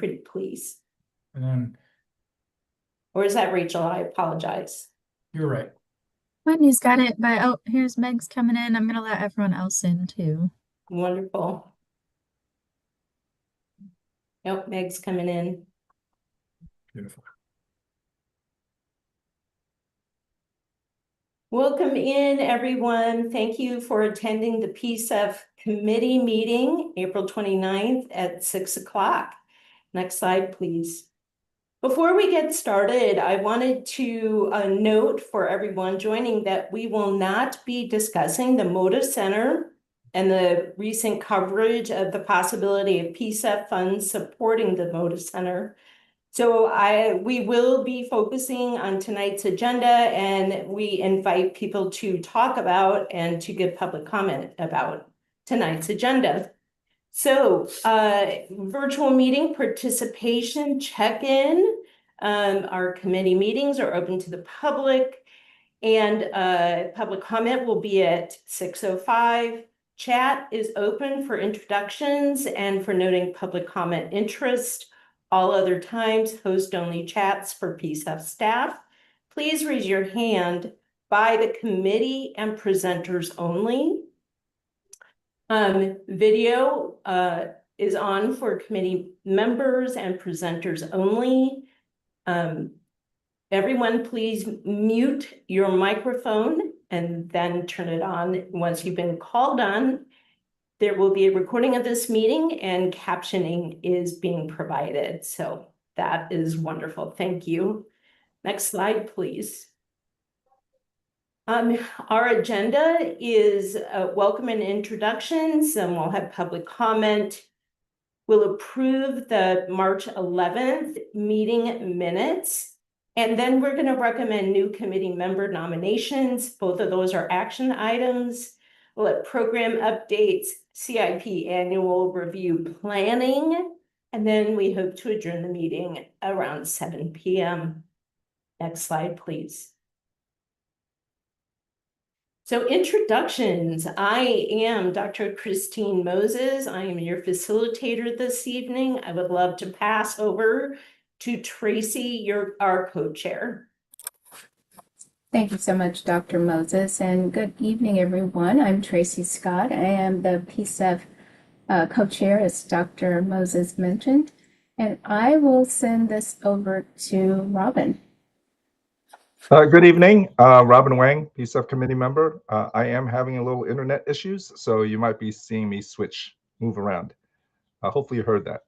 pretty please. And then Or is that Rachel? I apologize. you're right. Whitney's got it, but oh, here's Meg's coming in. I'm gonna let everyone else in too. Wonderful. Nope, Meg's coming in. Beautiful. Welcome in, everyone. Thank you for attending the PCEF committee meeting, April 29th at 6 o'clock. Next slide, please. Before we get started, I wanted to note for everyone joining that we will not be discussing the Moda Center and the recent coverage of the possibility of PCEF funds supporting the Moda Center. So we will be focusing on tonight's agenda, and we invite people to talk about and to give public comment about tonight's agenda. So virtual meeting participation check-in. Our committee meetings are open to the public, and public comment will be at 6:05. Chat is open for introductions and for noting public comment interest. All other times, host-only chats for PCEF staff. Please raise your hand by the committee and presenters only. Video is on for committee members and presenters only. Everyone, please mute your microphone and then turn it on once you've been called on. There will be a recording of this meeting and captioning is being provided. So that is wonderful. Thank you. Next slide, please. Our agenda is welcome and introductions, and we'll have public comment. We'll approve the March 11th meeting minutes, and then we're going to recommend new committee member nominations. Both of those are action items. We'll have program updates, CIP annual review planning, and then we hope to adjourn the meeting around 7 p.m. Next slide, please. So introductions. I am Dr. Christine Moses. I am your facilitator this evening. I would love to pass over to Tracy, our co-chair. Thank you so much, Dr. Moses, and good evening, everyone. I'm Tracy Scott. I am the PCEF co-chair, as Dr. Moses mentioned, and I will send this over to Robin. Good evening, Robin Wang, PCEF committee member. I am having a little internet issues, so you might be seeing me move around. Hopefully you heard that.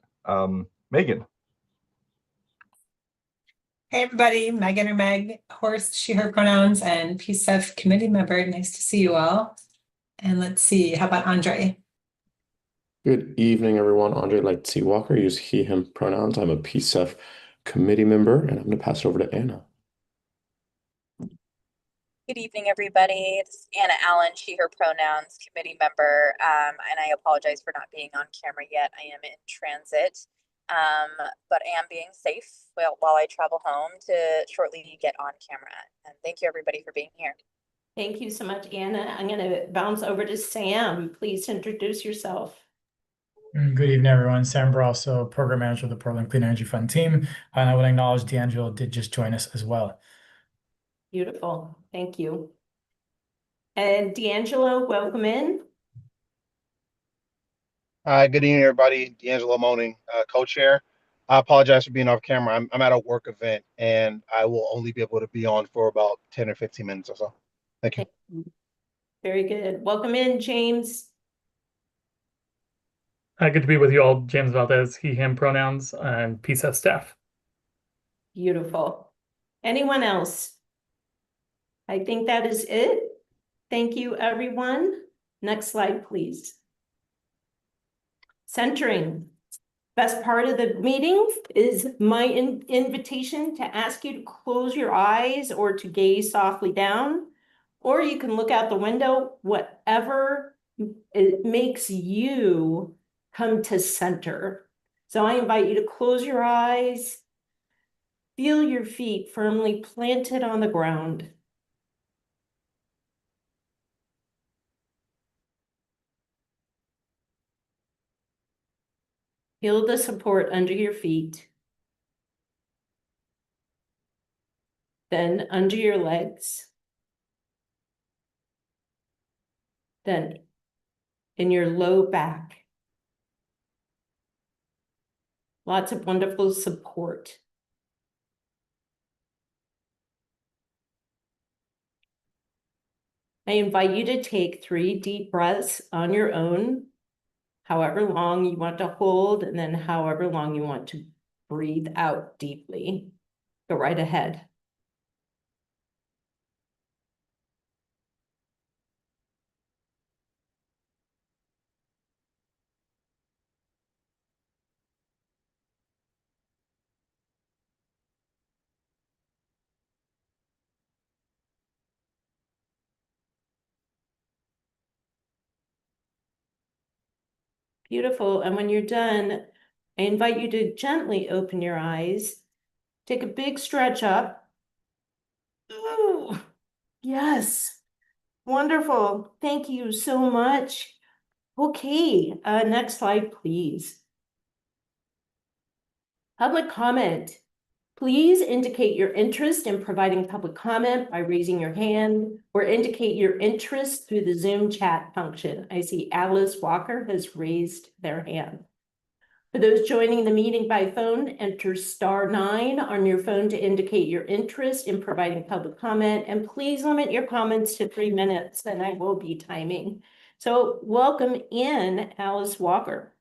Megan. Hey everybody, Megan or Meg, horse, she, her pronouns, and PCEF committee member. Nice to see you all. And let's see, how about Andre? Good evening, everyone. Andre Lightsey Walker, use he, him pronouns. I'm a PCEF committee member, and I'm going to pass it over to Anna. Good evening, everybody. This is Anna Allen, she, her pronouns, committee member, and I apologize for not being on camera yet. I am in transit, but am being safe while I travel home to shortly get on camera. And thank you, everybody, for being here. Thank you so much, Anna. I'm going to bounce over to Sam. Please introduce yourself. Good evening, everyone. Sam Brasso, program manager of the Portland Clean Energy Fund team. And I would acknowledge D'Angelo did just join us as well. Beautiful. Thank you. And D'Angelo, welcome in. Hi, good evening, everybody. D'Angelo Moaning, co-chair. I apologize for being off camera. I'm at a work event, and I will only be able to be on for about 10 or 15 minutes or so. Thank you. Very good. Welcome in, James. Good to be with you all. James Valdez, he, him pronouns, and PCEF staff. Beautiful. Anyone else? I think that is it. Thank you, everyone. Next slide, please. Centering. Best part of the meeting is my invitation to ask you to close your eyes or to gaze softly down, or you can look out the window, whatever it makes you come to center. So I invite you to close your eyes, feel your feet firmly planted on the ground. Feel the support under your feet. Then under your legs. Then in your low back. Lots of wonderful support. I invite you to take 3 deep breaths on your own, however long you want to hold, and then however long you want to breathe out deeply. Go right ahead. Beautiful. And when you're done, I invite you to gently open your eyes. Take a big stretch up. Ooh, yes. Wonderful. Thank you so much. Okay, next slide, please. Public comment. Please indicate your interest in providing public comment by raising your hand or indicate your interest through the Zoom chat function. I see Alice Walker has raised their hand. For those joining the meeting by phone, enter *9 on your phone to indicate your interest in providing public comment, and please limit your comments to 3 minutes, and I will be timing. So welcome in, Alice Walker.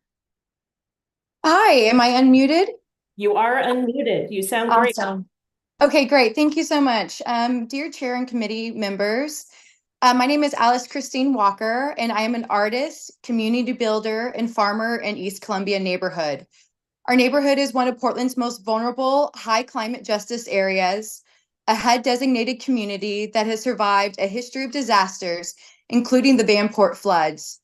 Hi, am I unmuted? You are unmuted. You sound great. Awesome. Okay, great. Thank you so much. Dear Chair and committee members, my name is Alice Christine Walker, and I am an artist, community builder, and farmer in East Columbia neighborhood. Our neighborhood is one of Portland's most vulnerable, high climate justice areas, a HUD designated community that has survived a history of disasters, including the Vanport floods.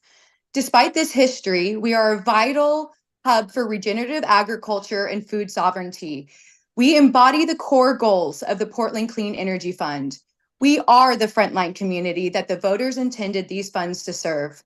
Despite this history, we are a vital hub for regenerative agriculture and food sovereignty. We embody the core goals of the Portland Clean Energy Fund. We are the frontline community that the voters intended these funds to serve.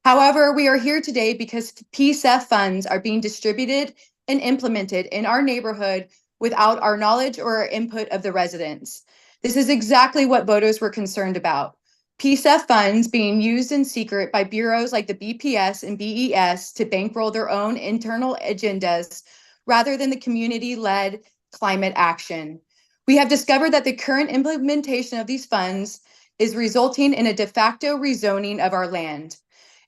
However, we are here today because PCEF funds are being distributed and implemented in our neighborhood without our knowledge or input of the residents. This is exactly what voters were concerned about. PCEF funds being used in secret by bureaus like the BPS and BES to bankroll their own internal agendas rather than the community-led climate action. We have discovered that the current implementation of these funds is resulting in a de facto rezoning of our land.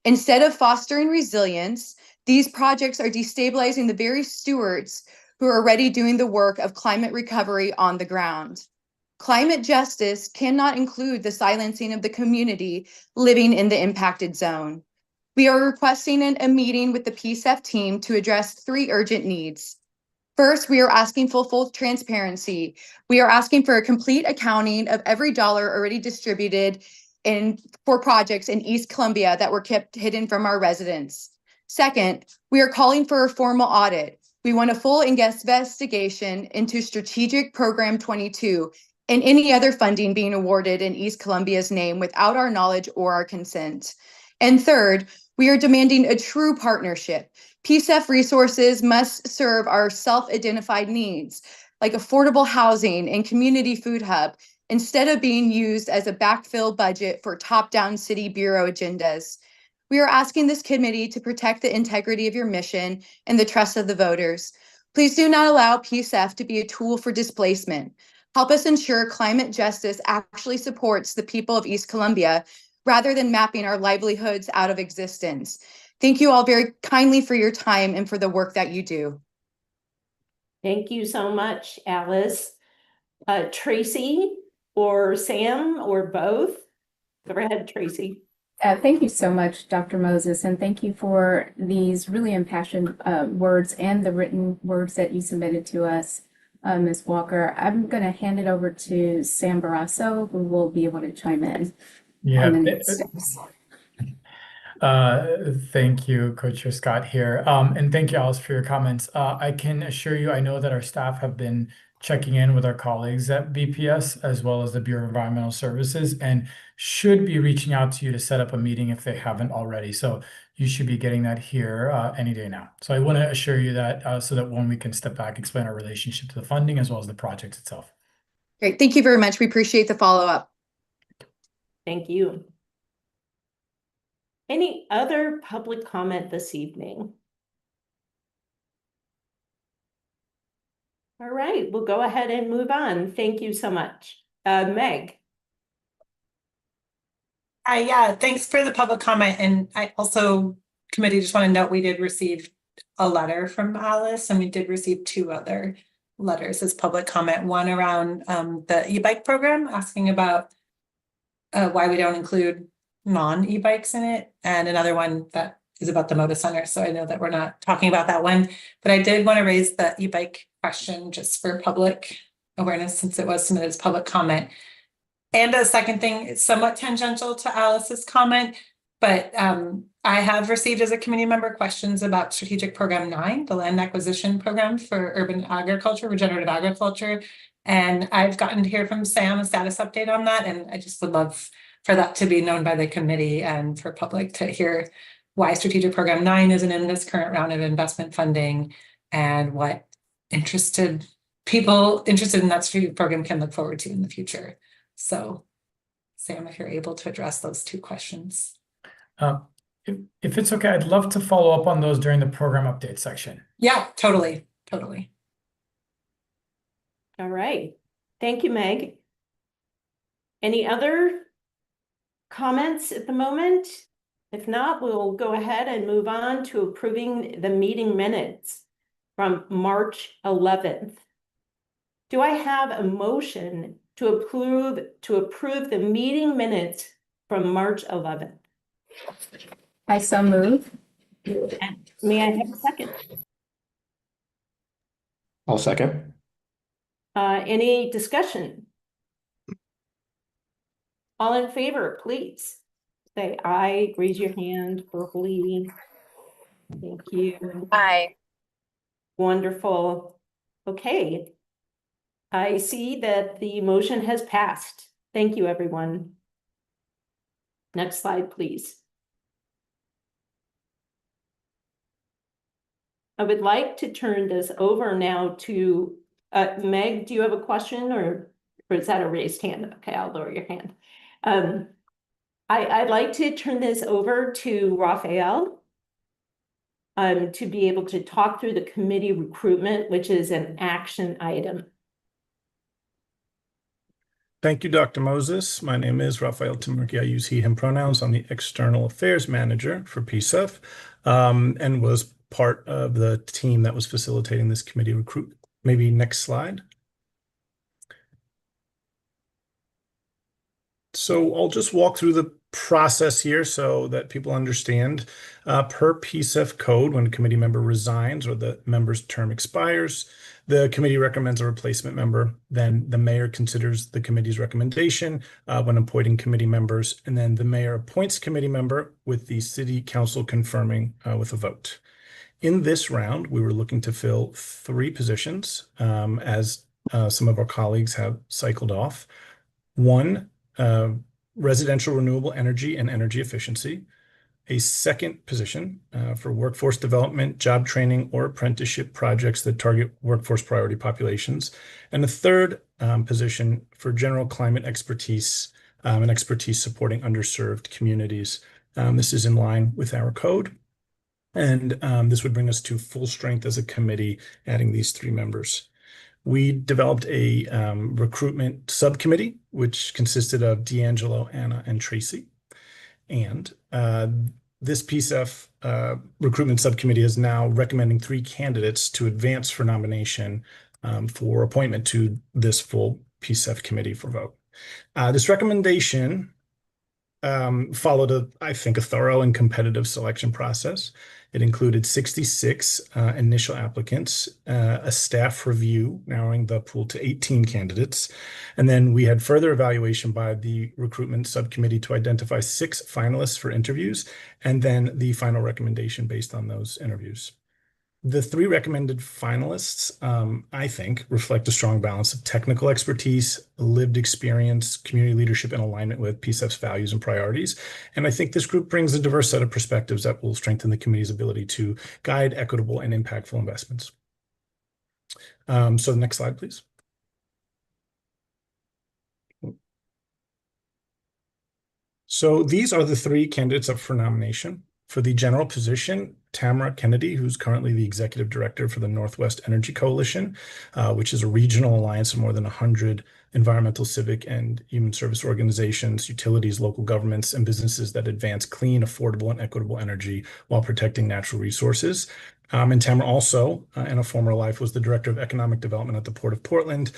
Instead of fostering resilience, these projects are destabilizing the very stewards who are already doing the work of climate recovery on the ground. Climate justice cannot include the silencing of the community living in the impacted zone. We are requesting a meeting with the PCEF team to address 3 urgent needs. First, we are asking for full transparency. We are asking for a complete accounting of every dollar already distributed for projects in East Columbia that were kept hidden from our residents. Second, we are calling for a formal audit. We want a full investigation into Strategic Program 22 and any other funding being awarded in East Columbia's name without our knowledge or our consent. And third, we are demanding a true partnership. PCEF resources must serve our self-identified needs, like affordable housing and community food hub, instead of being used as a backfill budget for top-down city bureau agendas. We are asking this committee to protect the integrity of your mission and the trust of the voters. Please do not allow PCEF to be a tool for displacement. Help us ensure climate justice actually supports the people of East Columbia rather than mapping our livelihoods out of existence. Thank you all very kindly for your time and for the work that you do. Thank you so much, Alice. Tracy or Sam or both? Go ahead, Tracy. Thank you so much, Dr. Moses, and thank you for these really impassioned words and the written words that you submitted to us, Ms. Walker. I'm going to hand it over to Sam Barrasso, who will be able to chime in on the next steps. Thank you, Co-Chair Scott here. And thank you, Alice, for your comments. I can assure you, I know that our staff have been checking in with our colleagues at BPS as well as the Bureau of Environmental Services and should be reaching out to you to set up a meeting if they haven't already. So you should be getting that here any day now. So I want to assure you that so that when we can step back, explain our relationship to the funding as well as the project itself. Great. Thank you very much. We appreciate the follow-up. Thank you. Any other public comment this evening? All right, we'll go ahead and move on. Thank you so much. Meg. Yeah, thanks for the public comment. And I also, committee, just want to note we did receive a letter from Alice, and we did receive 2 other letters as public comment. One around the e-bike program, asking about why we don't include non-e-bikes in it, and another one that is about the Moda Center. So I know that we're not talking about that one, but I did want to raise the e-bike question just for public awareness, since it was submitted as public comment. And a second thing, it's somewhat tangential to Alice's comment, but I have received as a committee member questions about strategic program 9, the land acquisition program for urban agriculture, regenerative agriculture. And I've gotten to hear from Sam a status update on that. And I just would love for that to be known by the committee and for public to hear why strategic program 9 isn't in this current round of investment funding, and what interested people interested in that strategic program can look forward to in the future. So, Sam, if you're able to address those 2 questions. If it's okay, I'd love to follow up on those during the program update section. Yeah, totally. All right. Thank you, Meg. Any other comments at the moment? If not, we'll go ahead and move on to approving the meeting minutes from March 11th. Do I have a motion to approve the meeting minutes from March 11th? I so move. And may I have a second? I'll second. Any discussion? All in favor, please say aye. Raise your hand verbally. Thank you. Aye. Wonderful. Okay. I see that the motion has passed. Thank you, everyone. Next slide, please. I would like to turn this over now to Meg. Do you have a question, or is that a raised hand? Okay, I'll lower your hand. I'd like to turn this over to Raphael to be able to talk through the committee recruitment, which is an action item. Thank you, Dr. Moses. My name is Raphael Timurki. I use he, him pronouns. I'm the External Affairs Manager for PCEF, and was part of the team that was facilitating this committee recruit. Maybe next slide. So I'll just walk through the process here so that people understand. Per PCEF code, when a committee member resigns or the member's term expires, the committee recommends a replacement member. Then the mayor considers the committee's recommendation when appointing committee members, and then the mayor appoints committee member with the city council confirming with a vote. In this round, we were looking to fill 3 positions, as some of our colleagues have cycled off. 1, residential renewable energy and energy efficiency. A second position for workforce development, job training, or apprenticeship projects that target workforce priority populations. And a third position for general climate expertise and expertise supporting underserved communities. This is in line with our code. And this would bring us to full strength as a committee, adding these 3 members. We developed a recruitment subcommittee, which consisted of D'Angelo, Anna, and Tracy. And this PCEF recruitment subcommittee is now recommending 3 candidates to advance for nomination for appointment to this full PCEF committee for vote. This recommendation followed, I think, a thorough and competitive selection process. It included 66 initial applicants, a staff review, narrowing the pool to 18 candidates. And then we had further evaluation by the recruitment subcommittee to identify 6 finalists for interviews, and then the final recommendation based on those interviews. The three recommended finalists, I think, reflect a strong balance of technical expertise, lived experience, community leadership, and alignment with PCEF's values and priorities. And I think this group brings a diverse set of perspectives that will strengthen the committee's ability to guide equitable and impactful investments. So the next slide, please. So these are the three candidates up for nomination. For the general position, Tamara Kennedy, who's currently the executive director for the Northwest Energy Coalition, which is a regional alliance of more than 100 environmental, civic, and human service organizations, utilities, local governments, and businesses that advance clean, affordable, and equitable energy while protecting natural resources. And Tamara also, in a former life, was the director of economic development at the Port of Portland,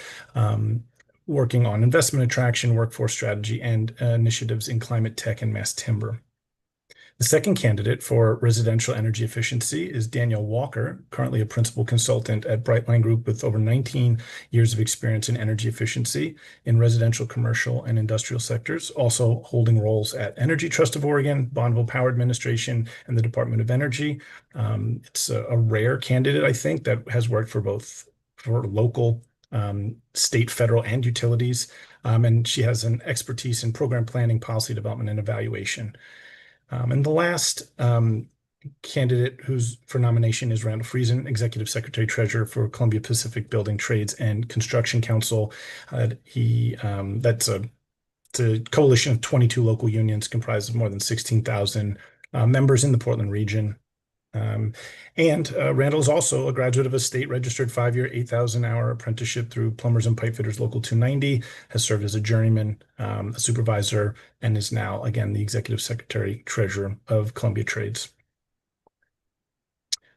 working on investment attraction, workforce strategy, and initiatives in climate tech and mass timber. The second candidate for residential energy efficiency is Danielle Walker, currently a principal consultant at Brightline Group with over 19 years of experience in energy efficiency in residential, commercial, and industrial sectors, also holding roles at Energy Trust of Oregon, Bonneville Power Administration, and the Department of Energy. It's a rare candidate, I think, that has worked for both local, state, federal, and utilities. And she has an expertise in program planning, policy development, and evaluation. And the last candidate who's for nomination is Randall Friesen, Executive Secretary Treasurer for Columbia Pacific Building Trades and Construction Council. That's a coalition of 22 local unions comprised of more than 16,000 members in the Portland region. Randall is also a graduate of a state-registered 5-year, 8,000-hour apprenticeship through Plumbers and Pipefitters Local 290, has served as a journeyman, a supervisor, and is now, again, the Executive Secretary Treasurer of Columbia Trades.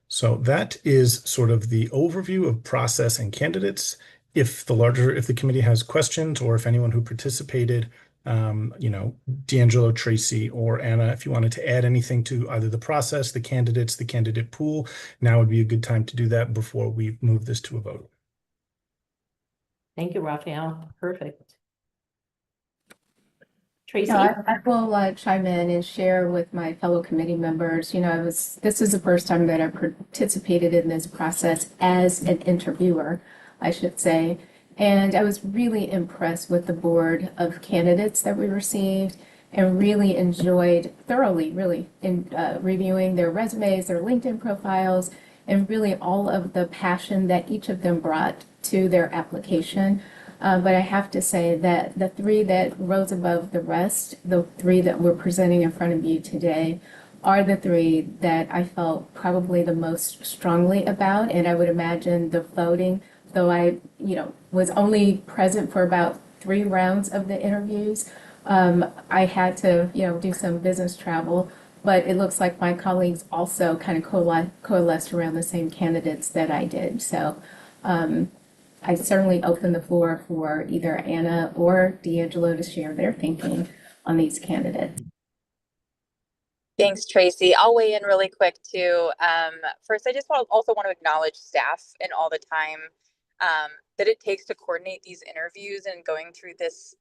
So that is sort of the overview of process and candidates. If the committee has questions, or if anyone who participated, D'Angelo, Tracy, or Anna, if you wanted to add anything to either the process, the candidates, the candidate pool, now would be a good time to do that before we move this to a vote. Thank you, Raphael. Perfect. Tracy? I will chime in and share with my fellow committee members. This is the first time that I participated in this process as an interviewer, I should say. And I was really impressed with the board of candidates that we received, and really enjoyed thoroughly, really, in reviewing their resumes, their LinkedIn profiles, and really all of the passion that each of them brought to their application. But I have to say that the three that rose above the rest, the three that we're presenting in front of you today, are the three that I felt probably the most strongly about. And I would imagine the voting, though I, was only present for about 3 rounds of the interviews, I had to, do some business travel, but it looks like my colleagues also kind of coalesced around the same candidates that I did. So I certainly open the floor for either Anna or D'Angelo to share their thinking on these candidates. Thanks, Tracy. I'll weigh in really quick too. First, I just also want to acknowledge staff and all the time that it takes to coordinate these interviews and going through this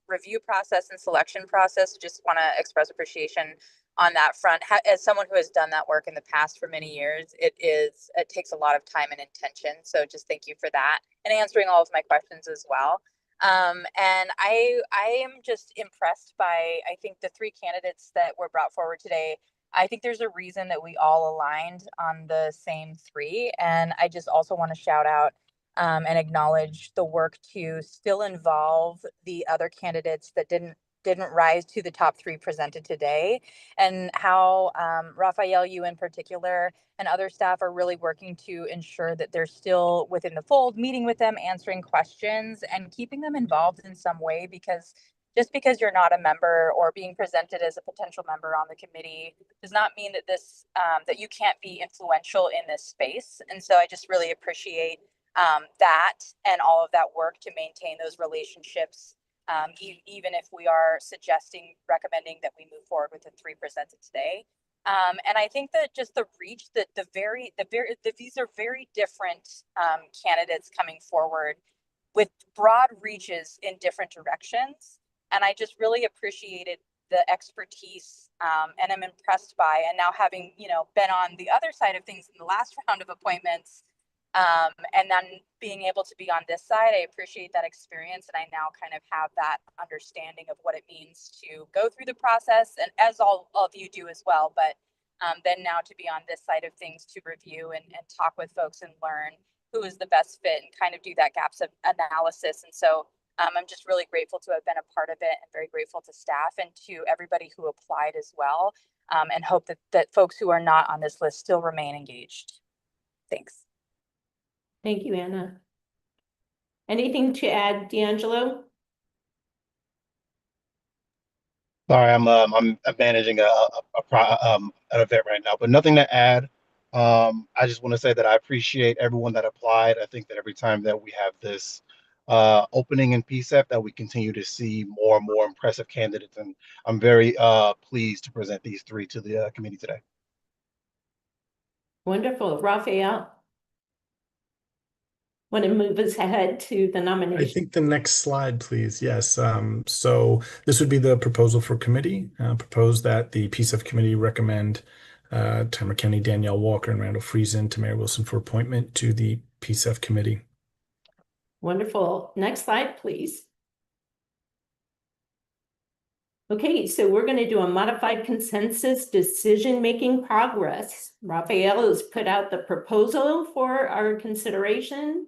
review process and selection process. Just want to express appreciation on that front. As someone who has done that work in the past for many years, it takes a lot of time and intention. So just thank you for that, and answering all of my questions as well. And I am just impressed by, I think, the 3 candidates that were brought forward today. I think there's a reason that we all aligned on the same 3. And I just also want to shout out and acknowledge the work to still involve the other candidates that didn't rise to the top 3 presented today, and how Raphael, you in particular, and other staff are really working to ensure that they're still within the fold, meeting with them, answering questions, and keeping them involved in some way, because just because you're not a member or being presented as a potential member on the committee does not mean that that you can't be influential in this space. And so I just really appreciate that and all of that work to maintain those relationships, even if we are recommending that we move forward with the 3 presented today. And I think that just the reach, that these are very different candidates coming forward with broad reaches in different directions. And I just really appreciated the expertise and I'm impressed by. And now having, been on the other side of things in the last round of appointments, and then being able to be on this side, I appreciate that experience. And I now kind of have that understanding of what it means to go through the process, and as all of you do as well. But then now to be on this side of things to review and talk with folks and learn who is the best fit and kind of do that gaps of analysis. And so I'm just really grateful to have been a part of it, and very grateful to staff and to everybody who applied as well, and hope that folks who are not on this list still remain engaged. Thanks. Thank you, Anna. Anything to add, D'Angelo? Sorry, I'm managing an event right now, but nothing to add. I just want to say that I appreciate everyone that applied. I think that every time that we have this opening in PCEF, that we continue to see more and more impressive candidates, and I'm very pleased to present these three to the committee today. Wonderful. Raphael? Want to move us ahead to the I nomination? think the next slide, please. Yes. So this would be the proposal for committee. Propose that the PCEF committee recommend Tamara Kenny, Danielle Walker, and Randall Friesen to Mayor Wilson for appointment to the PCEF committee. Wonderful. Next slide, please. Okay, so we're going to do a modified consensus decision-making progress. Raphael has put out the proposal for our consideration.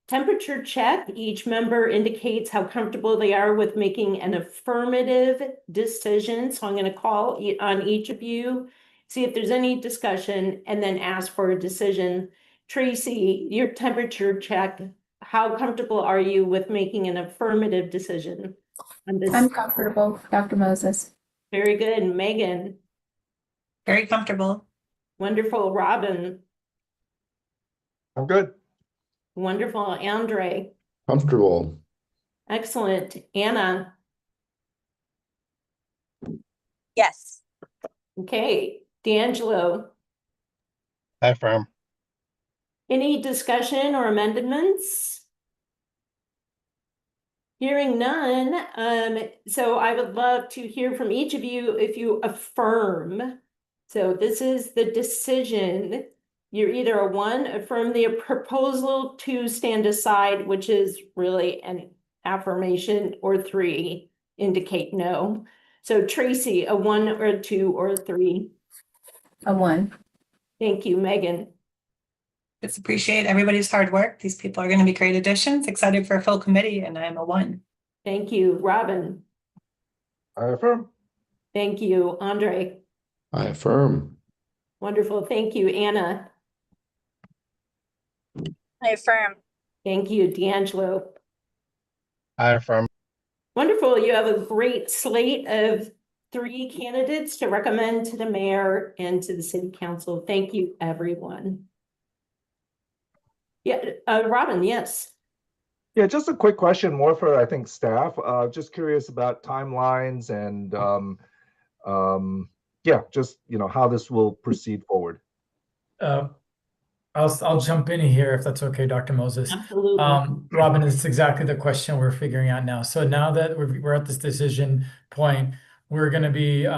Temperature check. Each member indicates how comfortable they are with making an affirmative decision. So I'm going to call on each of you, see if there's any discussion, and then ask for a decision. Tracy, your temperature check. How comfortable are you with making an affirmative decision on this? I'm comfortable, Dr. Moses. Very good. Megan. Very comfortable. Wonderful. Robin. I'm good. Wonderful. Andre. Comfortable. Excellent. Anna. Yes. Okay. D'Angelo. I affirm. Any discussion or amendments? Hearing none, so I would love to hear from each of you if you affirm. So this is the decision. You're either a 1, affirm the proposal, 2, stand aside, which is really an affirmation, or 3, indicate no. So Tracy, a 1 or a 2 or a 3? A 1. Thank you, Megan. Just appreciate everybody's hard work. These people are going to be great additions. Excited for a full committee, and I'm a 1. Thank you, Robin. I affirm. Thank you, Andre. I affirm. Wonderful. Thank you, Anna. I affirm. Thank you, D'Angelo. I affirm. Wonderful. You have a great slate of 3 candidates to recommend to the mayor and to the city council. Thank you, everyone. Yeah, Robin, yes. Yeah, just a quick question, more for, I think, staff. Just curious about timelines and, yeah, just, how this will proceed forward. I'll jump in here if that's okay, Dr. Moses. Absolutely. Robin, it's exactly the question we're figuring out now. So now that we're at this decision point, we're going to be,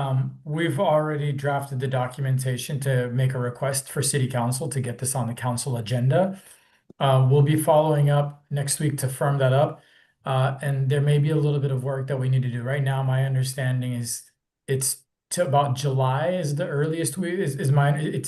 we've already drafted the documentation to make a request for city council to get this on the council agenda. We'll be following up next week to firm that up. And there may be a little bit of work that we need to do. Right now, my understanding is it's to about July is the earliest is mine.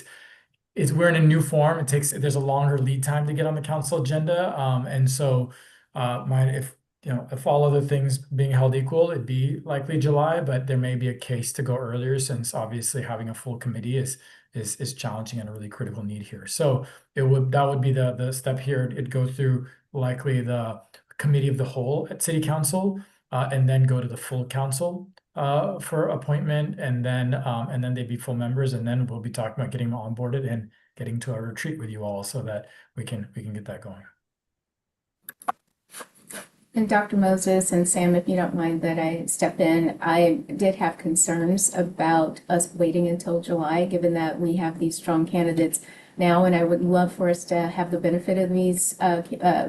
We're in a new form. There's a longer lead time to get on the council agenda. And so if all other things being held equal, it'd be likely July, but there may be a case to go earlier, since obviously having a full committee is challenging and a really critical need here. So that would be the step here. It'd go through likely the committee of the whole at city council, and then go to the full council for appointment, and then they'd be full members, and then we'll be talking about getting them onboarded and getting to a retreat with you all so that we can get that going. And Dr. Moses and Sam, if you don't mind that I step in, I did have concerns about us waiting until July, given that we have these strong candidates now, and I would love for us to have the benefit of these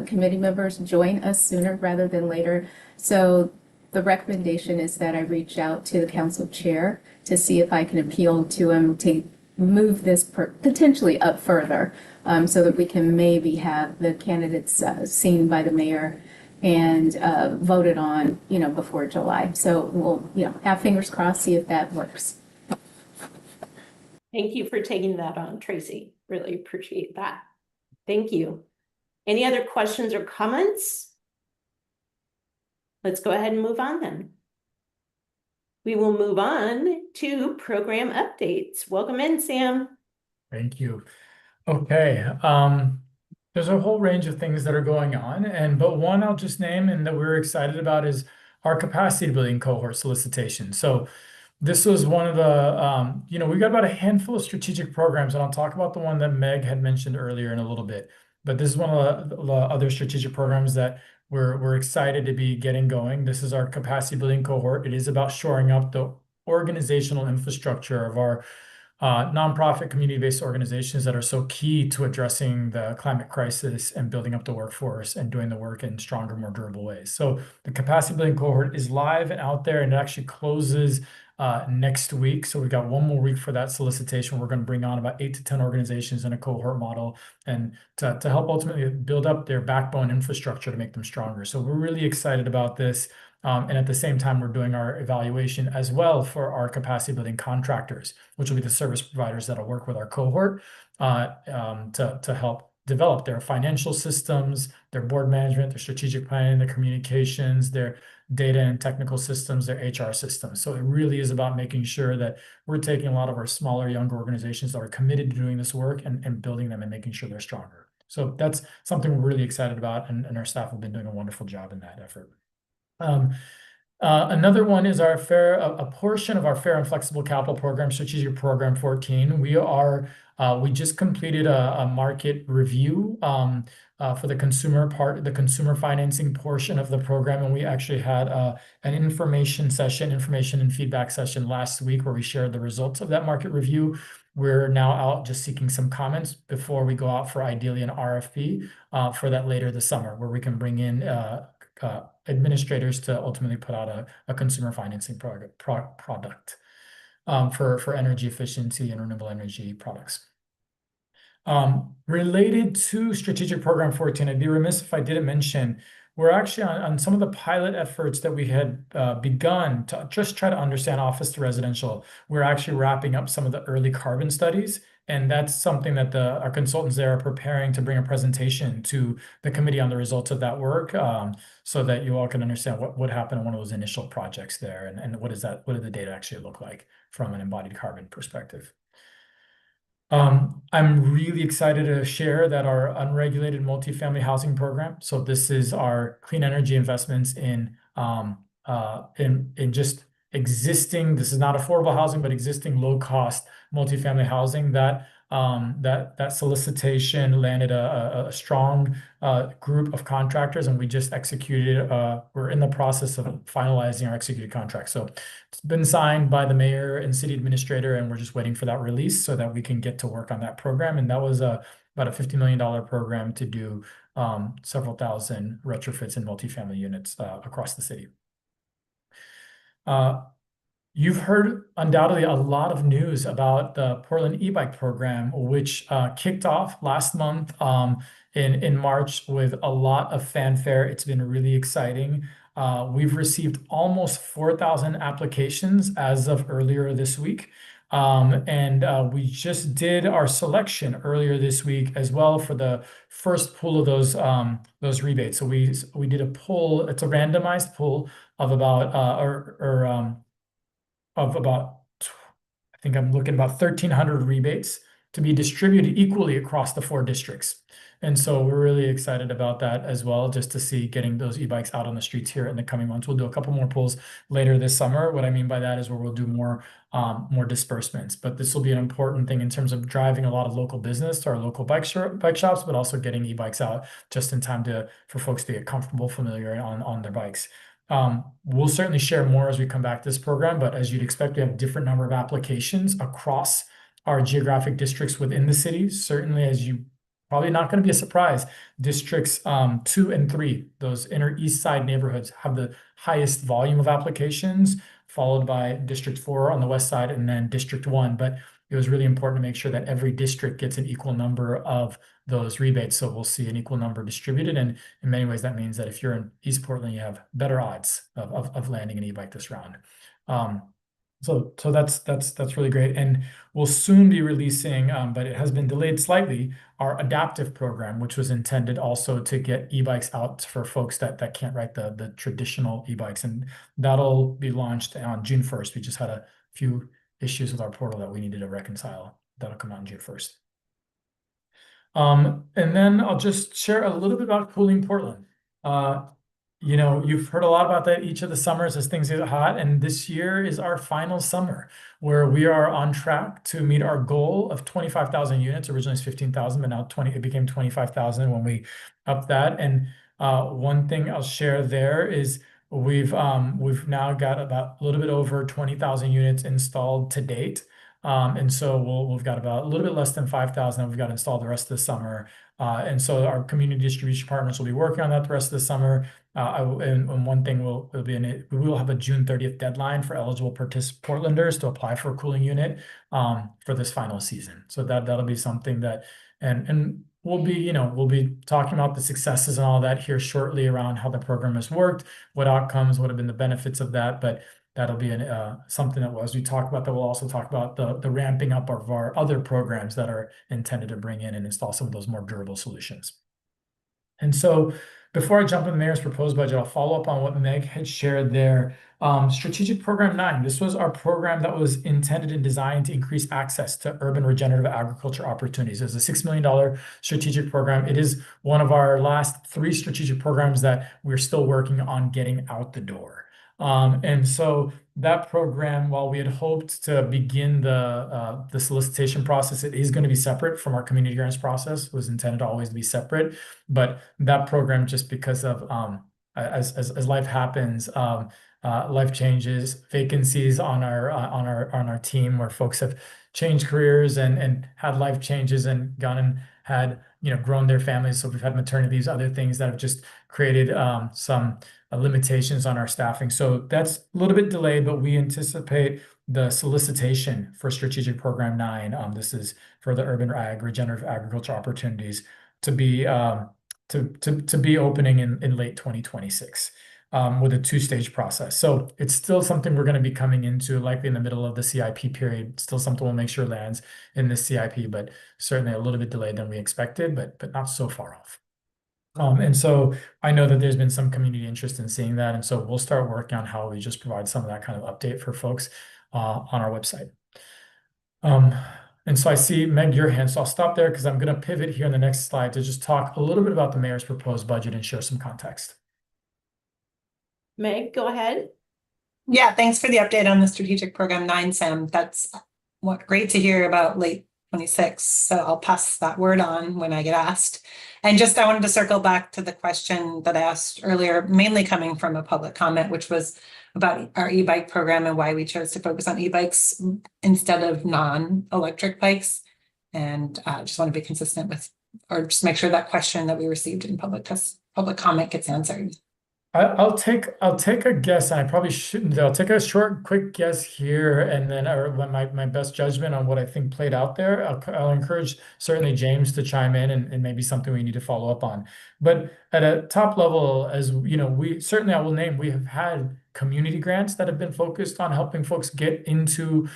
committee members join us sooner rather than later. So the recommendation is that I reach out to the council chair to see if I can appeal to him to move this potentially up further, so that we can maybe have the candidates seen by the mayor and voted on, before July. So we'll, have fingers crossed, see if that works. Thank you for taking that on, Tracy. Really appreciate that. Thank you. Any other questions or comments? Let's go ahead and move on then. We will move on to program updates. Welcome in, Sam. Thank you. Okay. There's a whole range of things that are going on, but one I'll just name and that we're excited about is our capacity building cohort solicitation. So this was one of the, we've got about a handful of strategic programs, and I'll talk about the one that Meg had mentioned earlier in a little bit. But this is one of the other strategic programs that we're excited to be getting going. This is our capacity building cohort. It is about shoring up the organizational infrastructure of our nonprofit community-based organizations that are so key to addressing the climate crisis and building up the workforce and doing the work in stronger, more durable ways. So the capacity building cohort is live and out there, and it actually closes next week. So we've got one more week for that solicitation. We're going to bring on about 8 to 10 organizations in a cohort model and to help ultimately build up their backbone infrastructure to make them stronger. So we're really excited about this. And at the same time, we're doing our evaluation as well for our capacity building contractors, which will be the service providers that'll work with our cohort to help develop their financial systems, their board management, their strategic planning, their communications, their data and technical systems, their HR systems. So it really is about making sure that we're taking a lot of our smaller, younger organizations that are committed to doing this work and building them and making sure they're stronger. So that's something we're really excited about, and our staff have been doing a wonderful job in that effort. Another one is a portion of our Fair and Flexible Capital Program, Strategic Program 14. We just completed a market review for the consumer financing portion of the program, and we actually had an information and feedback session last week where we shared the results of that market review. We're now out just seeking some comments before we go out for ideally an RFP for that later this summer, where we can bring in administrators to ultimately put out a consumer financing product for energy efficiency and renewable energy products. Related to Strategic Program 14, I'd be remiss if I didn't mention, we're actually on some of the pilot efforts that we had begun to just try to understand office to residential. We're actually wrapping up some of the early carbon studies, and that's something that our consultants there are preparing to bring a presentation to the committee on the results of that work, so that you all can understand what happened in one of those initial projects there, and what did the data actually look like from an embodied carbon perspective. I'm really excited to share that our unregulated multifamily housing program. So this is our clean energy investments in just existing. This is not affordable housing, but existing low cost multifamily housing. That solicitation landed a strong group of contractors, and we just executed. We're in the process of finalizing our executed contract. So it's been signed by the mayor and city administrator, and we're just waiting for that release so that we can get to work on that program. And that was about a $50 million program to do several thousand retrofits in multifamily units across the city. You've heard undoubtedly a lot of news about the Portland e-bike program, which kicked off last month in March with a lot of fanfare. It's been really exciting. We've received almost 4,000 applications as of earlier this week. And we just did our selection earlier this week as well for the first pool of those rebates. So we did a pool. It's a randomized pool of about I think I'm looking about 1,300 rebates to be distributed equally across the 4 districts. And so we're really excited about that as well, just to see getting those e-bikes out on the streets here in the coming months. We'll do a couple more pulls later this summer. What I mean by that is where we'll do more disbursements. But this will be an important thing in terms of driving a lot of local business to our local bike shops, but also getting e-bikes out just in time for folks to get comfortable, familiar on their bikes. We'll certainly share more as we come back to this program, but as you'd expect, we have a different number of applications across our geographic districts within the city. Certainly, as you probably not going to be a surprise. Districts 2 and 3, those inner east side neighborhoods, have the highest volume of applications, followed by District 4 on the west side, and then District 1. But it was really important to make sure that every district gets an equal number of those rebates. So we'll see an equal number distributed. And in many ways, that means that if you're in East Portland, you have better odds of landing an e-bike this round. So that's really great. And we'll soon be releasing, but it has been delayed slightly, our adaptive program, which was intended also to get e-bikes out for folks that can't ride the traditional e-bikes. And that'll be launched on June 1st. We just had a few issues with our portal that we needed to reconcile. That'll come out on June 1st. And then I'll just share a little bit about Cooling Portland. You know, you've heard a lot about that each of the summers as things get hot, and this year is our final summer where we are on track to meet our goal of 25,000 units. Originally it's 15,000, but now it became 25,000 when we upped that. And one thing I'll share there is we've now got about a little bit over 20,000 units installed to date. And so we've got about a little bit less than 5,000 that we've got installed the rest of the summer. And so our community distribution partners will be working on that the rest of the summer. And one thing we will have a June 30th deadline for eligible Portlanders to apply for a cooling unit for this final season. So that'll be something that, and we'll be talking about the successes and all that here shortly around how the program has worked, what outcomes, what have been the benefits of that. But that'll be something that, as we talk about, that we'll also talk about the ramping up of our other programs that are intended to bring in and install some of those more durable solutions. And so before I jump in the mayor's proposed budget, I'll follow up on what Meg had shared there. Strategic Program 9, this was our program that was intended and designed to increase access to urban regenerative agriculture opportunities. It's a $6 million strategic program. It is one of our last 3 strategic programs that we're still working on getting out the door. And so that program, while we had hoped to begin the solicitation process, it is going to be separate from our community grants process. It was intended to always be separate, but that program, just because of as life happens, life changes, vacancies on our team where folks have changed careers and had life changes and gone and had grown their families. So we've had maternity leaves, other things that have just created some limitations on our staffing. So that's a little bit delayed, but we anticipate the solicitation for Strategic Program 9. This is for the urban regenerative agriculture opportunities to be opening in late 2026 with a 2-stage process. So it's still something we're going to be coming into likely in the middle of the CIP period. Still something we'll make sure lands in this CIP, but certainly a little bit delayed than we expected, but not so far off. And so I know that there's been some community interest in seeing that. And so we'll start working on how we just provide some of that kind of update for folks on our website. And so I see, Meg, your hand. So I'll stop there because I'm going to pivot here in the next slide to just talk a little bit about the mayor's proposed budget and share some context. Meg, go ahead. Yeah, thanks for the update on the Strategic Program 9, Sam. That's great to hear about late 26. So I'll pass that word on when I get asked. And just I wanted to circle back to the question that I asked earlier, mainly coming from a public comment, which was about our e-bike program and why we chose to focus on e-bikes instead of non-electric bikes. And just want to be consistent with, or just make sure that question that we received in public comment gets answered. I'll take a guess, and I probably shouldn't. I'll take a short, quick guess here, and then my best judgment on what I think played out there. I'll encourage certainly James to chime in, and maybe something we need to follow up on. But at a top level, as you know, I will name, we have had community grants that have been focused on helping folks get into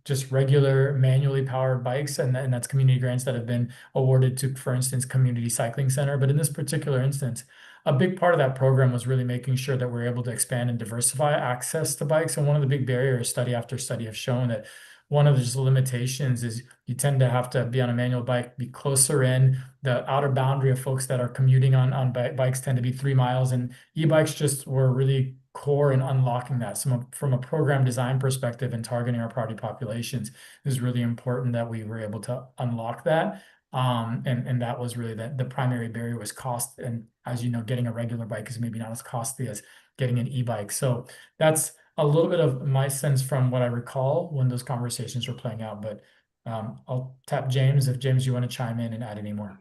just regular manually powered bikes, and that's community grants that have been awarded to, for instance, Community Cycling Center. But in this particular instance, a big part of that program was really making sure that we're able to expand and diversify access to bikes. And one of the big barriers, study after study, have shown that one of the limitations is you tend to have to be on a manual bike, be closer in. The outer boundary of folks that are commuting on bikes tend to be 3 miles, and e-bikes just were really core in unlocking that. So from a program design perspective and targeting our priority populations, it was really important that we were able to unlock that. And that was really the primary barrier was cost. And as you know, getting a regular bike is maybe not as costly as getting an e-bike. So that's a little bit of my sense from what I recall when those conversations were playing out. But I'll tap James if James, you want to chime in and add any more.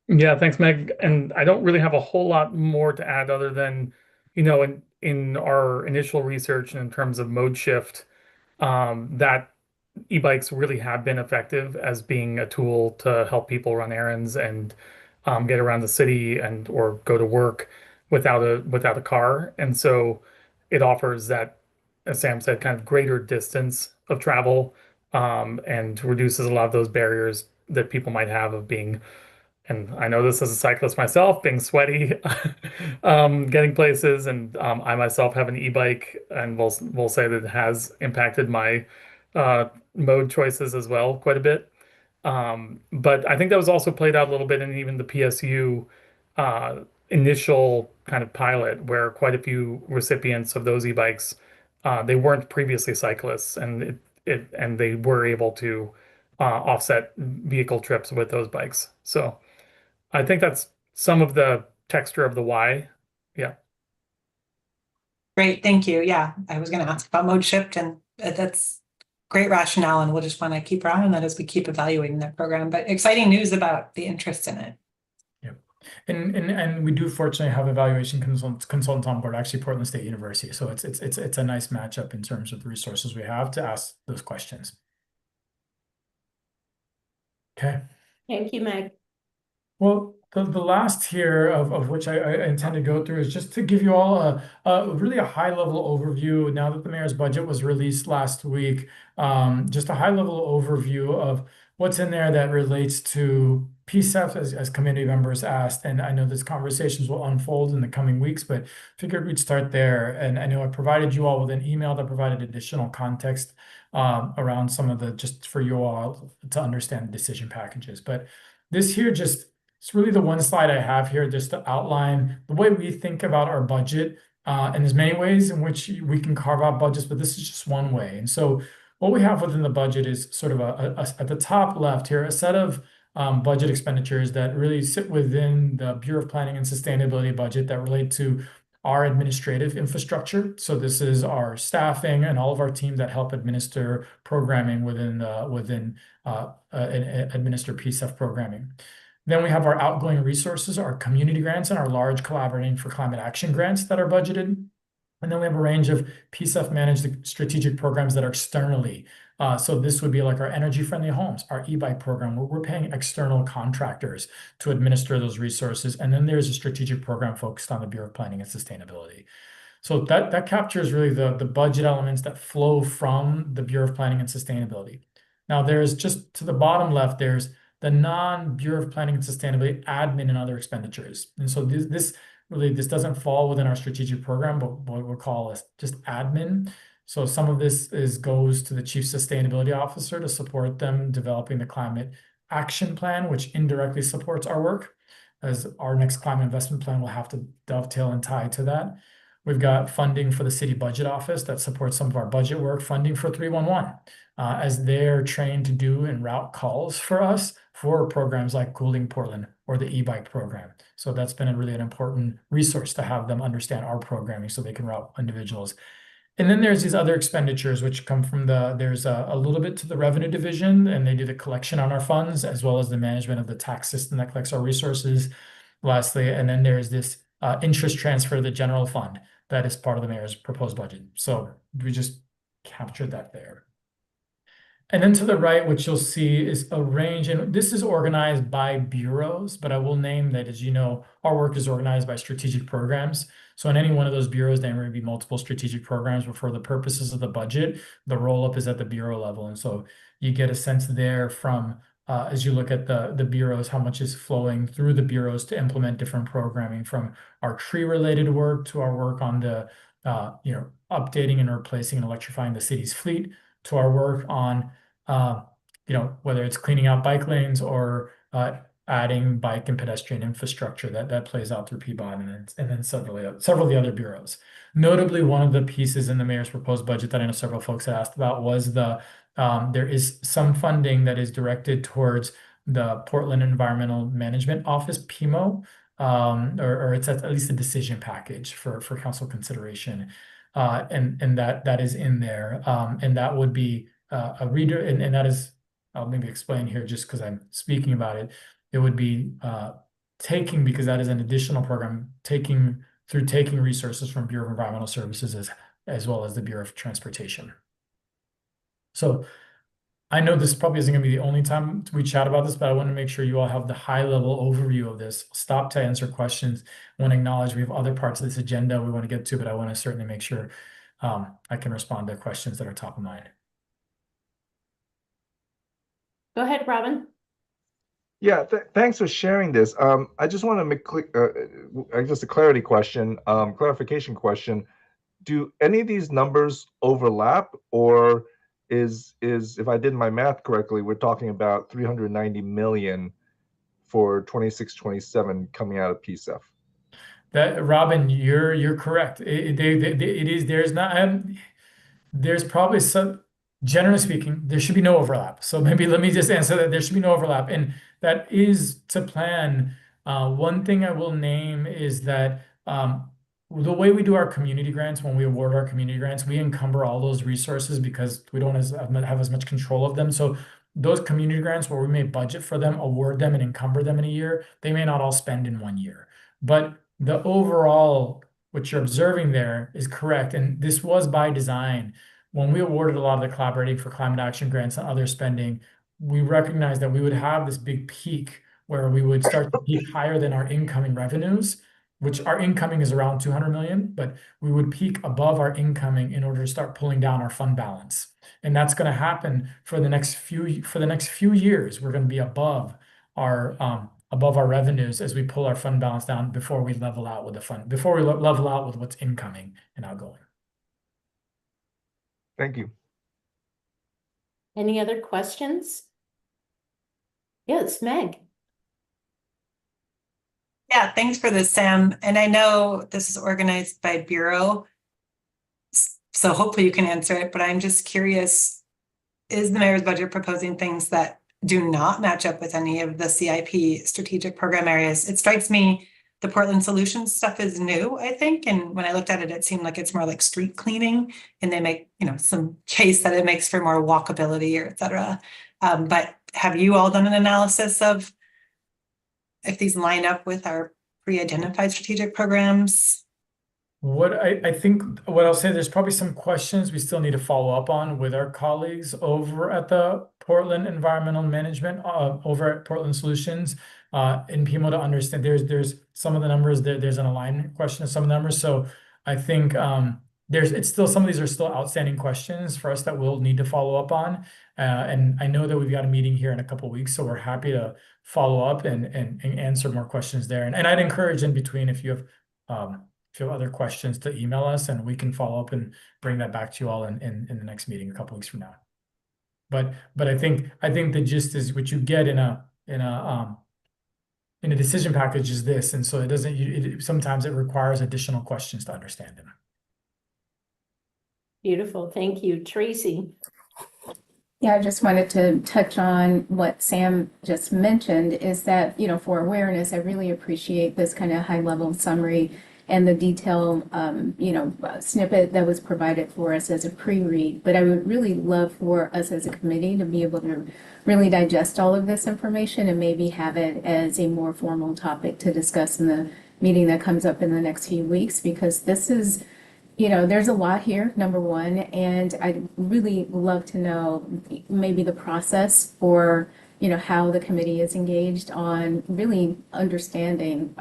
Yeah, thanks, Meg. And I don't really have a whole lot more to add other than, in our initial research and in terms of mode shift, that e-bikes really have been effective as being a tool to help people run errands and get around the city and or go to work without a car. And so it offers that, as Sam said, kind of greater distance of travel, and reduces a lot of those barriers that people might have of being, and I know this as a cyclist myself, being sweaty, getting places, and I myself have an e-bike, and we'll say that it has impacted my mode choices as well quite a bit. But I think that was also played out a little bit in even the PSU uh, initial kind of pilot, where quite a few recipients of those e-bikes, they weren't previously cyclists, and and they were able to offset vehicle trips with those bikes. So I think that's some of the texture of the why. Yeah. Great, thank you. Yeah, I was going to ask about mode shift, and that's great rationale, and we'll just want to keep our eye on that as we keep evaluating that program. But exciting news about the interest in it. Yeah. And we do fortunately have evaluation consultants on board, actually Portland State University. So it's a nice matchup in terms of the resources we have to ask those questions. Okay. Thank you, Meg. Well, the last here of which I intend to go through is just to give you all a really a high level overview now that the mayor's budget was released last week. Just a high level overview of what's in there that relates to PCEF as committee members asked. And I know these conversations will unfold in the coming weeks, but figured we'd start there. And I know I provided you all with an email that provided additional context around some of the, just for you all to understand the decision packages. But this here just, it's really the one slide I have here just to outline the way we think about our budget. And there's many ways in which we can carve out budgets, but this is just one way. And so what we have within the budget is sort of at the top left here, a set of budget expenditures that really sit within the Bureau of Planning and Sustainability budget that relate to our administrative infrastructure. So this is our staffing and all of our teams that help administer programming within administer PCEF programming. Then we have our outgoing resources, our community grants, and our large collaborating for climate action grants that are budgeted. And then we have a range of PCEF managed strategic programs that are externally. So this would be like our energy-friendly homes, our e-bike program, where we're paying external contractors to administer those resources. And then there's a strategic program focused on the Bureau of Planning and Sustainability. So that captures really the budget elements that flow from the Bureau of Planning and Sustainability. Now there's just to the bottom left, there's the non-Bureau of Planning and Sustainability admin and other expenditures. And so this doesn't fall within our strategic program, but what we'll call is just admin. So some of this goes to the Chief Sustainability Officer to support them developing the climate action plan, which indirectly supports our work, as our next climate investment plan will have to dovetail and tie to that. We've got funding for the city budget office that supports some of our budget work, funding for 311, as they're trained to do and route calls for us for programs like Cooling Portland or the e-bike program. So that's been really an important resource to have them understand our programming so they can route individuals. And then there's these other expenditures which come from there's a little bit to the revenue division, and they do the collection on our funds as well as the management of the tax system that collects our resources. Lastly, and then there's this interest transfer to the general fund that is part of the mayor's proposed budget. So we just captured that there. And then to the right, what you'll see is a range, and this is organized by bureaus, but I will name that, as you know, our work is organized by strategic programs. So in any one of those bureaus, there may be multiple strategic programs, but for the purposes of the budget, the roll-up is at the bureau level. And so you get a sense there from, as you look at the bureaus, how much is flowing through the bureaus to implement different programming, from our tree-related work to our work on the, updating and replacing and electrifying the city's fleet, to our work on whether it's cleaning out bike lanes or adding bike and pedestrian infrastructure that plays out through PBOT and then several of the other bureaus. Notably, one of the pieces in the mayor's proposed budget that I know several folks had asked about was there is some funding that is directed towards the Portland Environmental Management Office, PMO, or it's at least a decision package for council consideration. And that is in there. And that would be a reader, and that is I'll maybe explain here just because I'm speaking about it. It would be taking, because that is an additional program, taking resources from Bureau of Environmental Services as well as the Bureau of Transportation. So I know this probably isn't going to be the only time we chat about this, but I want to make sure you all have the high level overview of this. Stop to answer questions. I want to acknowledge we have other parts of this agenda we want to get to, but I want to certainly make sure I can respond to questions that are top of mind. Go ahead, Robin. Yeah, thanks for sharing this. I just want to make just a clarification question. Do any of these numbers overlap, or is if I did my math correctly, we're talking about 390 million for 26-27 coming out of PCEF? That, Robin, you're correct. It is, there's probably some, generally speaking, there should be no overlap. So maybe let me just answer that. There should be no overlap. And that is to plan. One thing I will name is that the way we do our community grants, when we award our community grants, we encumber all those resources because we don't have as much control of them. So those community grants where we may budget for them, award them, and encumber them in a year, they may not all spend in 1 year. But the overall, what you're observing there is correct. And this was by design. When we awarded a lot of the Collaborating for Climate Action grants and other spending, we recognized that we would have this big peak where we would start to peak higher than our incoming revenues, which our incoming is around 200 million, but we would peak above our incoming in order to start pulling down our fund balance. And that's going to happen for the next few years. We're going to be above our revenues as we pull our fund balance down before we level out with level out with what's incoming and outgoing. Thank you. Any other questions? Yes, Meg. Yeah, thanks for this, Sam. And I know this is organized by Bureau, so hopefully you can answer it, but I'm just curious, is the mayor's budget proposing things that do not match up with any of the CIP strategic program areas? It strikes me the Portland Solutions stuff is new, I think. And when I looked at it, it seemed like it's more like street cleaning, and they make, some case that it makes for more walkability or et cetera. But have you all done an analysis of if these line up with our pre-identified strategic programs? What I think what I'll say, there's probably some questions we still need to follow up on with our colleagues over at the Portland Environmental Management, over at Portland Solutions, in PMO to understand. There's some of the numbers there's an alignment question of some of the numbers. So I think it's still, some of these are still outstanding questions for us that we'll need to follow up on. And I know that we've got a meeting here in a couple of weeks, so we're happy to follow up and answer more questions there. And I'd encourage in between, if you have other questions, to email us and we can follow up and bring that back to you all in the next meeting a couple weeks from now. But I think the gist is what you get in a decision package is this, and so it doesn't. Sometimes it requires additional questions to understand it. Beautiful, thank you, Tracy. Yeah, I just wanted to touch on what Sam just mentioned, is that, for awareness, I really appreciate this kind of high level summary and the detailed, snippet that was provided for us as a pre-read. But I would really love for us as a committee to be able to really digest all of this information and maybe have it as a more formal topic to discuss in the meeting that comes up in the next few weeks, because this is, there's a lot here, number one, and I'd really love to know maybe the process for, how the committee is engaged on really understanding,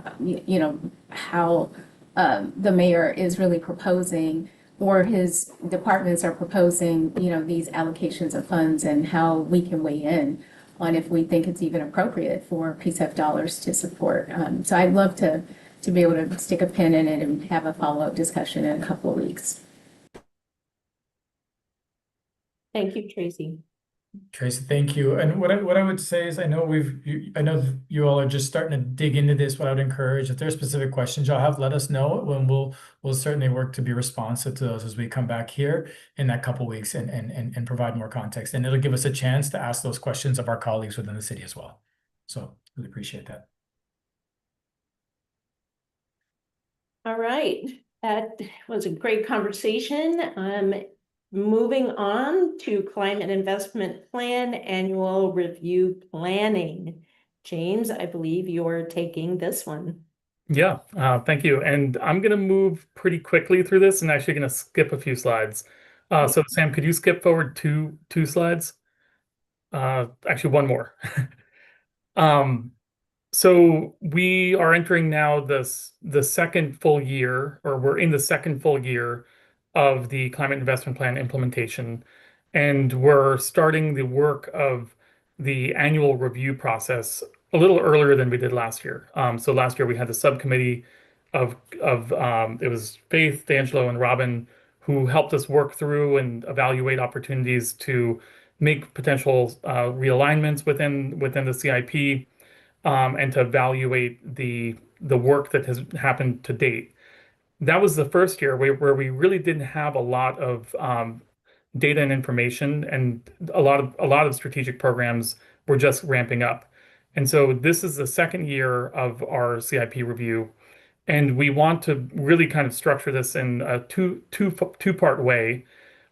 how the mayor is really proposing, or his departments are proposing, these allocations of funds, and how we can weigh in on if we think it's even appropriate for PCEF dollars to support. So I'd love to be able to stick a pin in it and have a follow-up discussion in a couple of weeks. Thank you, Tracy. Tracy, thank you. And what I would say is, I know I know you all are just starting to dig into this. What I would encourage, if there's specific questions y'all have, let us know, when we'll certainly work to be responsive to those as we come back here in that couple weeks and provide more context. And it'll give us a chance to ask those questions of our colleagues within the city as well. So really appreciate that. All right, that was a great conversation. moving on to Climate Investment Plan Annual Review Planning. James, I believe you're taking this one. Yeah, thank you. And I'm going to move pretty quickly through this and actually going to skip a few slides. So Sam, could you skip forward two slides? Actually, one more. So we are entering now the second full year, or we're in the second full year of the Climate Investment Plan implementation, and we're starting the work of the annual review process a little earlier than we did last year. So last year we had the subcommittee of it was Faith, D'Angelo, and Robin who helped us work through and evaluate opportunities to make potential realignments within the CIP, and to evaluate the work that has happened to date. That was the first year where we really didn't have a lot of data and information, and a lot of strategic programs were just ramping up. And so this is the second year of our CIP review, and we want to really kind of structure this in a two-part way,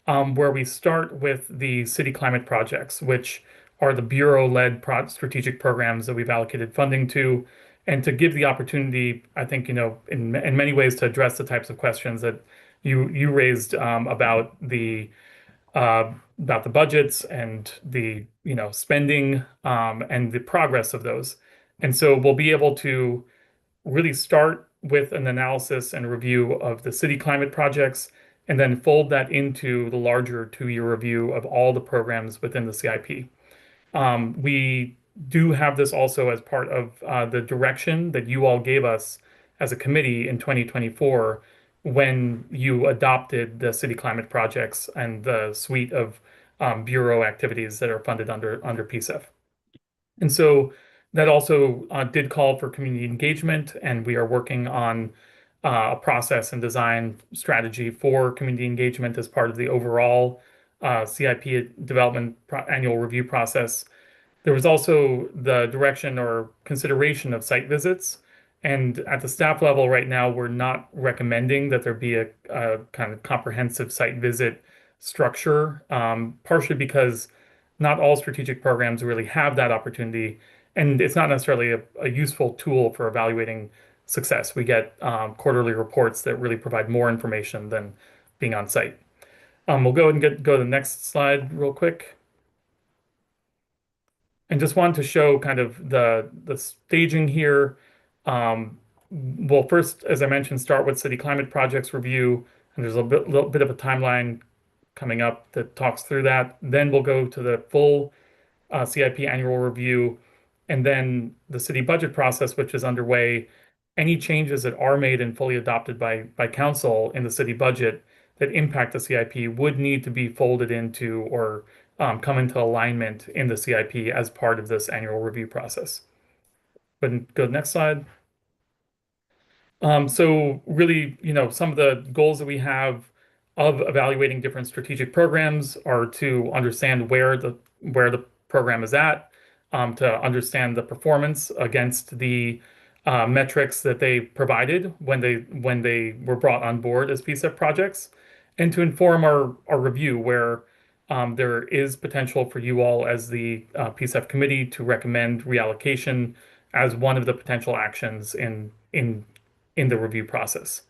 where we start with the city climate projects, which are the bureau-led strategic programs that we've allocated funding to, and to give the opportunity, I think, in many ways to address the types of questions that you raised, about the budgets and the spending, and the progress of those. And so we'll be able to really start with an analysis and review of the city climate projects, and then fold that into the larger 2-year review of all the programs within the CIP. We do have this also as part of the direction that you all gave us as a committee in 2024 when you adopted the city climate projects and the suite of bureau activities that are funded under PCEF. And so that also did call for community engagement, and we are working on a process and design strategy for community engagement as part of the overall CIP development annual review process. There was also the direction or consideration of site visits. And at the staff level right now, we're not recommending that there be a kind of comprehensive site visit structure, partially because not all strategic programs really have that opportunity. And it's not necessarily a useful tool for evaluating success. We get quarterly reports that really provide more information than being on site. We'll go ahead and go to the next slide real quick. And just wanted to show kind of the staging here. We'll first, as I mentioned, start with city climate projects review, and there's a little bit of a timeline coming up that talks through that. Then we'll go to the full CIP annual review, and then the city budget process, which is underway. Any changes that are made and fully adopted by council in the city budget that impact the CIP would need to be folded into or come into alignment in the CIP as part of this annual review process. But go to the next slide. So really, some of the goals that we have of evaluating different strategic programs are to understand where the program is at, to understand the performance against the metrics that they provided when they were brought on board as PCEF projects, and to inform our review where there is potential for you all as the PCEF committee to recommend reallocation as one of the potential actions in the review process.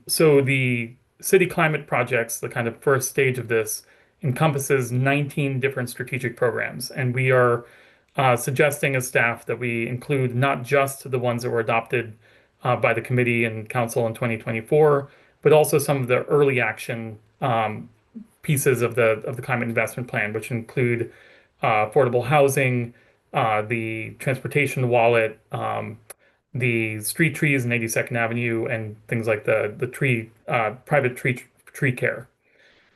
So the city climate projects, the kind of first stage of this, encompasses 19 different strategic programs, and we are suggesting as staff that we include not just the ones that were adopted by the committee and council in 2024, but also some of the early action pieces of the climate investment plan, which include affordable housing, the transportation wallet, the street trees in 82nd Avenue, and things like the private tree care.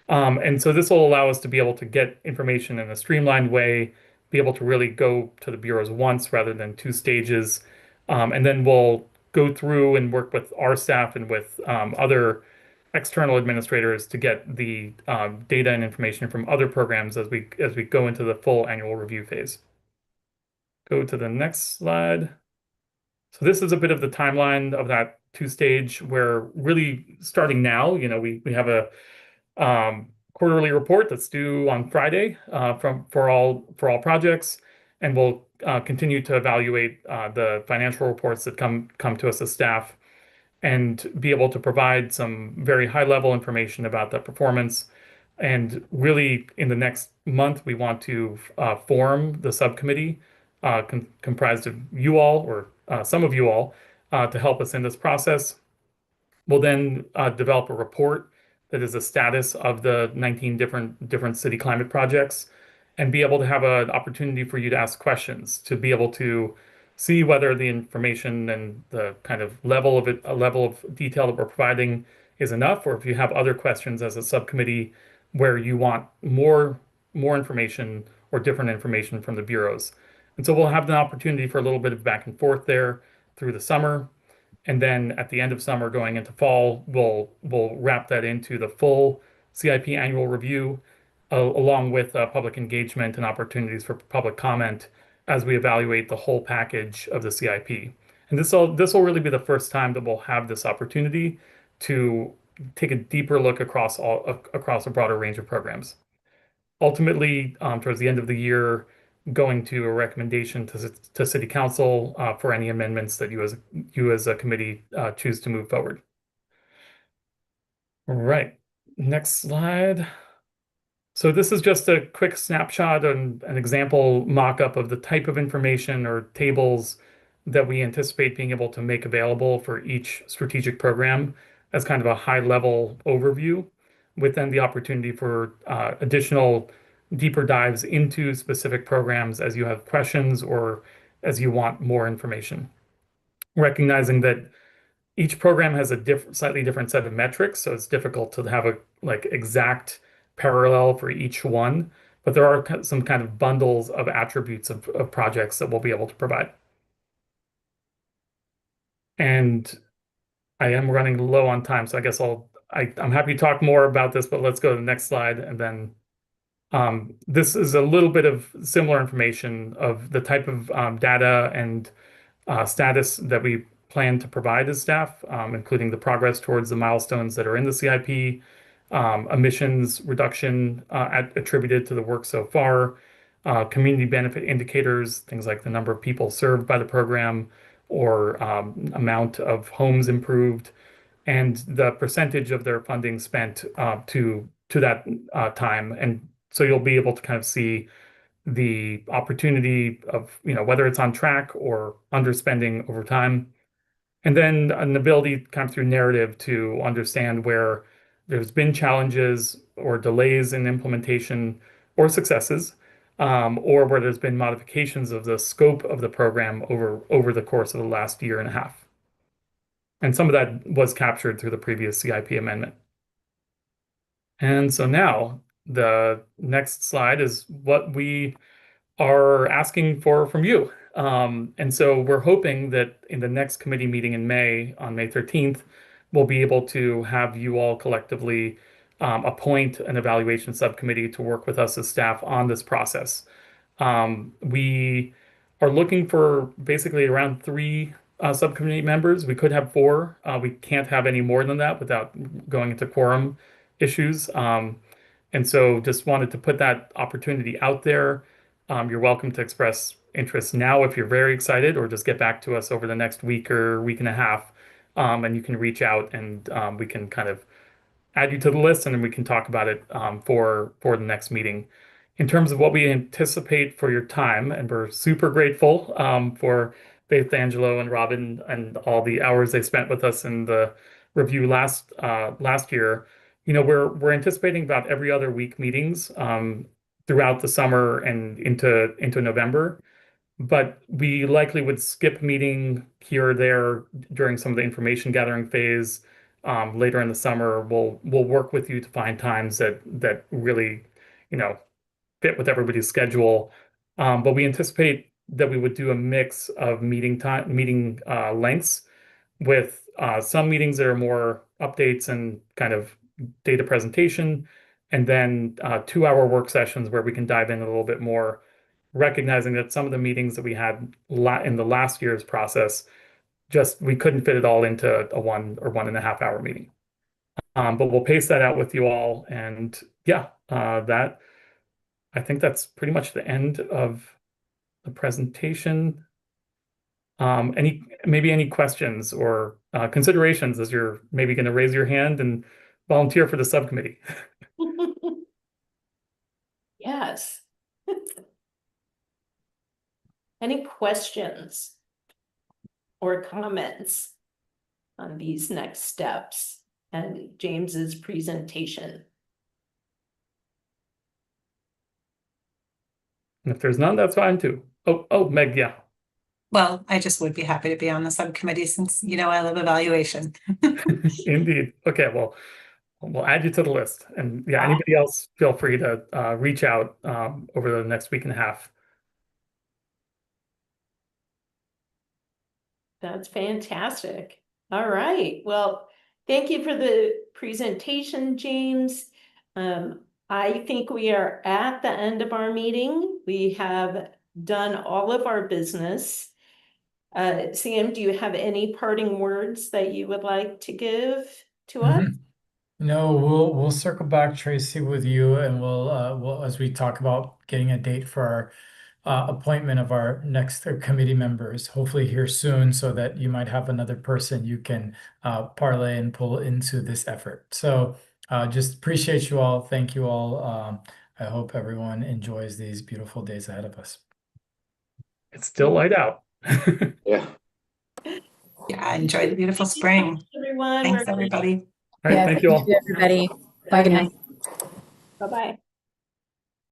And so this will allow us to be able to get information in a streamlined way, be able to really go to the bureaus once rather than 2 stages. And then we'll go through and work with our staff and with other external administrators to get the data and information from other programs as we go into the full annual review phase. Go to the next slide. So this is a bit of the timeline of that 2-stage where really starting now, we have quarterly report that's due on Friday for all projects, and we'll continue to evaluate the financial reports that come to us as staff, and be able to provide some very high level information about the performance. And really, in the next month, we want to form the subcommittee comprised of you all, or some of you all, to help us in this process. We'll then develop a report that is a status of the 19 different city climate projects, and be able to have an opportunity for you to ask questions, to be able to see whether the information and the kind of level of detail that we're providing is enough, or if you have other questions as a subcommittee where you want more information or different information from the bureaus. And so we'll have the opportunity for a little bit of back and forth there through the summer. And then at the end of summer, going into fall, we'll wrap that into the full CIP annual review, along with public engagement and opportunities for public comment as we evaluate the whole package of the CIP. And this will really be the first time that we'll have this opportunity to take a deeper look across a broader range of programs. Ultimately, towards the end of the year, going to a recommendation to City Council for any amendments that you as a committee choose to move forward. All right, next slide. So this is just a quick snapshot and an example mock-up of the type of information or tables that we anticipate being able to make available for each strategic program as kind of a high-level overview, with then the opportunity for additional deeper dives into specific programs as you have questions or as you want more information. Recognizing that each program has a slightly different set of metrics, so it's difficult to have a exact parallel for each one, but there are some kind of bundles of attributes of projects that we'll be able to provide. And I am running low on time, so I guess I'm happy to talk more about this, but let's go to the next slide. And then this is a little bit of similar information of the type of data and status that we plan to provide as staff, including the progress towards the milestones that are in the CIP, emissions reduction attributed to the work so far, community benefit indicators, things like the number of people served by the program or amount of homes improved, and the percentage of their funding spent to that time. And so you'll be able to kind of see the opportunity of, whether it's on track or underspending over time. And then an ability kind of through narrative to understand where there's been challenges or delays in implementation or successes, or where there's been modifications of the scope of the program over the course of the last year and a half. And some of that was captured through the previous CIP amendment. And so now the next slide is what we are asking for from you. And so we're hoping that in the next committee meeting in May, on May 13th, we'll be able to have you all collectively appoint an evaluation subcommittee to work with us as staff on this process. We are looking for basically around 3 subcommittee members. We could have 4. We can't have any more than that without going into quorum issues. And so just wanted to put that opportunity out there. You're welcome to express interest now if you're very excited, or just get back to us over the next week or week and a half. And you can reach out and we can kind of add you to the list, and then we can talk about it for the next meeting. In terms of what we anticipate for your time, and we're super grateful for Faith, Angelo, and Robin and all the hours they spent with us in the review last year. We're anticipating about every other week meetings throughout the summer and into November. But we likely would skip a meeting here or there during some of the information gathering phase. Later in the summer, we'll work with you to find times that really, fit with everybody's schedule. But we anticipate that we would do a mix of meeting lengths, with some meetings that are more updates and kind of data presentation, and then 2-hour work sessions where we can dive in a little bit more, recognizing that some of the meetings that we had in the last year's process, we couldn't fit it all into a 1 or 1.5 hour meeting. But we'll pace that out with you all, and yeah, that I think that's pretty much the end of the presentation. Maybe any questions or considerations as you're maybe going to raise your hand and volunteer for the subcommittee? Yes. Any questions or comments on these next steps and James's presentation? And if there's none, that's fine too. Oh, Meg, yeah. Well, I just would be happy to be on the subcommittee since, I love evaluation. Indeed. Okay, well, we'll add you to the list. And yeah, anybody else, feel free to reach out over the next week and a half. That's fantastic. All right. Well, thank you for the presentation, James. I think we are at the end of our meeting. We have done all of our business. Sam, do you have any parting words that you would like to give to us? No, we'll circle back, Tracy, with you, and we'll as we talk about getting a date for our appointment of our next committee members, hopefully here soon, so that you might have another person you can parlay and pull into this effort. So just appreciate you all. Thank you all. I hope everyone enjoys these beautiful days ahead of us. It's still light out. Yeah. Yeah, enjoy the beautiful spring. Everyone. Thanks, everybody. All right, thank you all. Everybody. Bye now. Bye-bye.